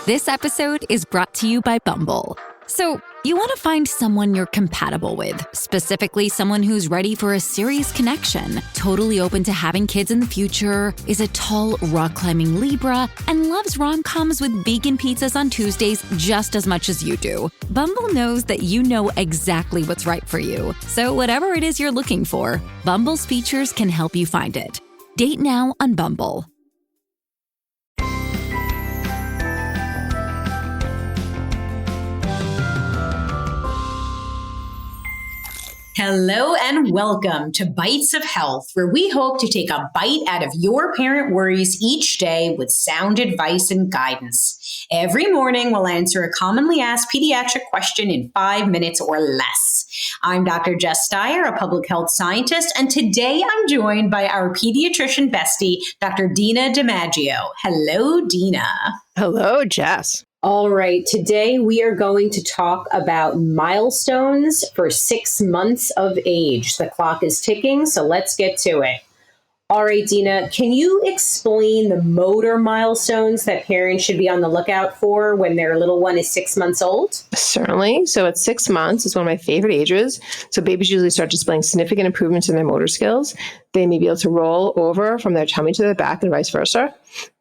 This episode is brought to you by Bumble. So, you want to find someone you're compatible with, specifically someone who's ready for a serious connection, totally open to having kids in the future, is a tall, rock-climbing Libra, and loves rom-coms with vegan pizzas on Tuesdays just as much as you do. Bumble knows that you know exactly what's right for you. So whatever it is you're looking for, Bumble's features can help you find it. Date now on Bumble. Hello and welcome to Bytes of Health, where we hope to take a bite out of your parent worries each day with sound advice and guidance. Every morning, we'll answer a commonly asked pediatric question in 5 minutes or less. I'm Dr. Jess Steier, a public health scientist, and today I'm joined by our pediatrician bestie, Dr. Dina DiMaggio. Hello, Dina. Hello, Jess. All right, today we are going to talk about milestones for 6 months of age. The clock is ticking, so let's get to it. All right, Dina, can you explain the motor milestones that parents should be on the lookout for when their little one is 6 months old? Certainly. So at 6 months is one of my favorite ages. So babies usually start displaying significant improvements in their motor skills. They may be able to roll over from their tummy to their back and vice versa.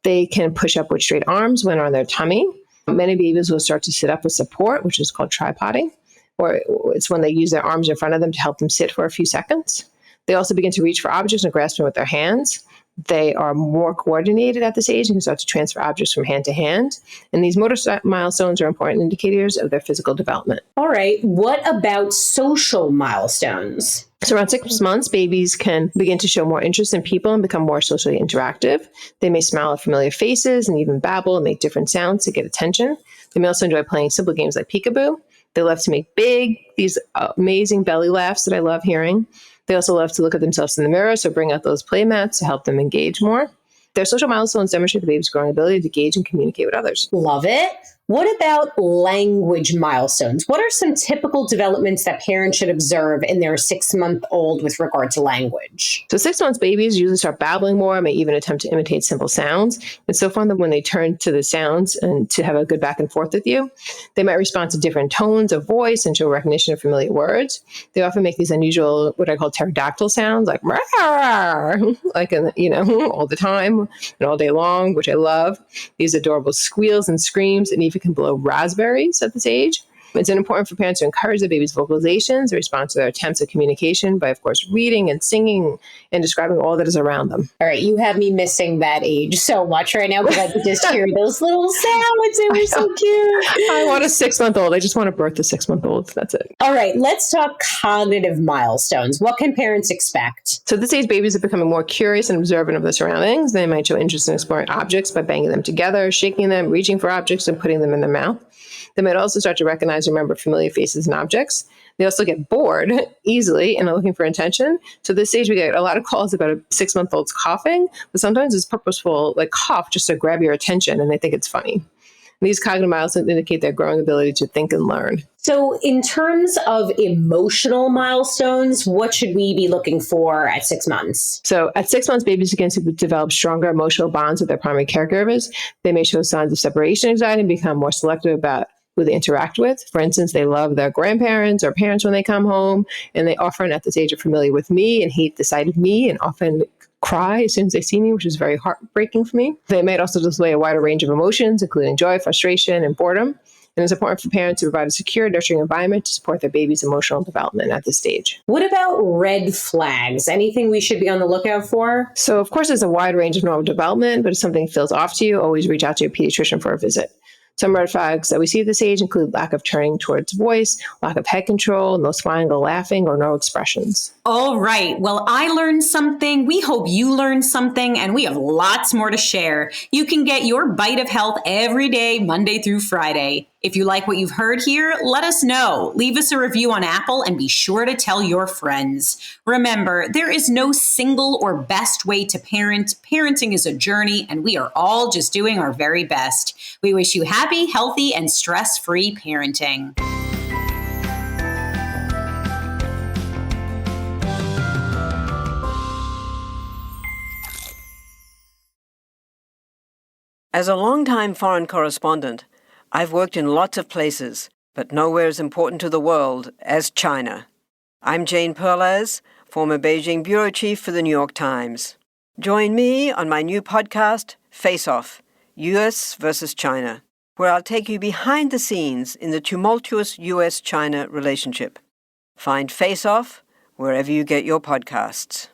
They can push up with straight arms when on their tummy. Many babies will start to sit up with support, which is called tripoding, or it's when they use their arms in front of them to help them sit for a few seconds. They also begin to reach for objects and grasp them with their hands. They are more coordinated at this age and can start to transfer objects from hand to hand. And these motor milestones are important indicators of their physical development. All right, what about social milestones? So around 6 months, babies can begin to show more interest in people and become more socially interactive. They may smile at familiar faces and even babble and make different sounds to get attention. They may also enjoy playing simple games like peekaboo. They love to make these amazing belly laughs that I love hearing. They also love to look at themselves in the mirror, so bring out those play mats to help them engage more. Their social milestones demonstrate the baby's growing ability to engage and communicate with others. Love it. What about language milestones? What are some typical developments that parents should observe in their 6-month-old with regard to language? So 6 months babies usually start babbling more, may even attempt to imitate simple sounds. It's so fun that when they turn to the sounds and to have a good back and forth with you, they might respond to different tones of voice and show recognition of familiar words. They often make these unusual, what I call pterodactyl sounds, like like all the time and all day long, which I love. These adorable squeals and screams, and even can blow raspberries at this age. It's important for parents to encourage the baby's vocalizations and respond to their attempts at communication by, of course, reading and singing and describing all that is around them. All right, you have me missing that age so much right now because I could just hear those little sounds. They were so cute. I want a 6-month-old. I just want to birth a 6-month-old. That's it. All right, let's talk cognitive milestones. What can parents expect? So at this age, babies are becoming more curious and observant of their surroundings. They might show interest in exploring objects by banging them together, shaking them, reaching for objects, and putting them in their mouth. They might also start to recognize and remember familiar faces and objects. They also get bored easily and are looking for attention. So at this stage, we get a lot of calls about a 6-month-old's coughing, but sometimes it's purposeful, like cough, just to grab your attention, and they think it's funny. These cognitive milestones indicate their growing ability to think and learn. So in terms of emotional milestones, what should we be looking for at 6 months? So at 6 months, babies begin to develop stronger emotional bonds with their primary caregivers. They may show signs of separation anxiety and become more selective about who they interact with. For instance, they love their grandparents or parents when they come home, and they often at this age are familiar with me and hate the sight of me and often cry as soon as they see me, which is very heartbreaking for me. They might also display a wider range of emotions, including joy, frustration, and boredom. And it's important for parents to provide a secure, nurturing environment to support their baby's emotional development at this stage. What about red flags? Anything we should be on the lookout for? So, of course, there's a wide range of normal development, but if something feels off to you, always reach out to your pediatrician for a visit. Some red flags that we see at this age include lack of turning towards voice, lack of head control, no smiling or laughing, or no expressions. All right. Well, I learned something. We hope you learned something, and we have lots more to share. You can get your Bite of Health every day, Monday through Friday. If you like what you've heard here, let us know. Leave us a review on Apple and be sure to tell your friends. Remember, there is no single or best way to parent. Parenting is a journey, and we are all just doing our very best. We wish you happy, healthy, and stress-free parenting. As a longtime foreign correspondent, I've worked in lots of places, but nowhere as important to the world as China. I'm Jane Perlez, former Beijing bureau chief for the New York Times. Join me on my new podcast, Face Off, US versus China, where I'll take you behind the scenes in the tumultuous US-China relationship. Find Face Off wherever you get your podcasts.